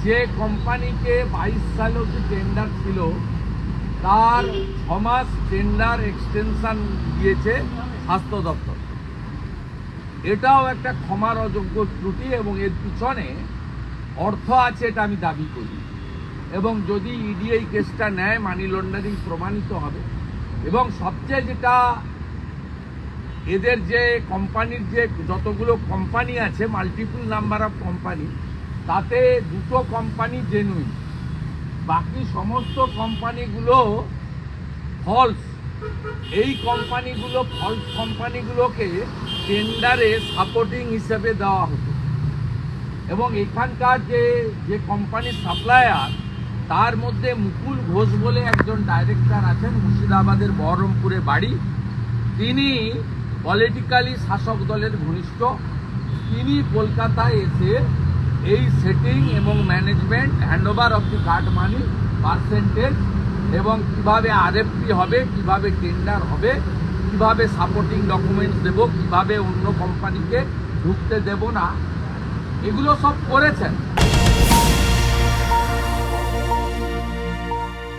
যে কোম্পানিকে 22 সালে যে টেন্ডার ছিল তার 6 মাস টেন্ডার এক্সটেনশন দিয়েছে স্বাস্থ্য দপ্তর। এটাও একটা ক্ষমার অযোগ্য ত্রুটি এবং এর পিছনে অর্থ আছে, এটা আমি দাবি করি। এবং যদি ইডি এই কেসটা নেয়, মানি লন্ডারিং প্রমাণিত হবে। এবং সবচেয়ে যেটা, এদের যে কোম্পানির যে যতগুলো কোম্পানি আছে, মাল্টিপল নাম্বার অফ কোম্পানি, তাতে 2টো কোম্পানি জেনুইন, বাকি সমস্ত কোম্পানিগুলো ফলস। এই কোম্পানিগুলো, ফলস কোম্পানিগুলোকে টেন্ডারে সাপোর্টিং হিসেবে দেওয়া হতো। এবং এখানকার যে কোম্পানির সাপ্লায়ার, তার মধ্যে মুকুল ঘোষ বলে একজন ডাইরেক্টর আছেন, মুর্শিদাবাদের বহরমপুরে বাড়ি। তিনি পলিটিক্যালি শাসক দলের ঘনিষ্ঠ। তিনি কলকাতায় এসে এই সেটিং এবং management, handover of the card money, percentage, এবং কিভাবে আরএফপি হবে, কিভাবে টেন্ডার হবে, কিভাবে সাপোর্টিং ডকুমেন্টস দেব, কিভাবে অন্য কোম্পানিকে ঢুকতে দেব না, এগুলো সব করেছেন।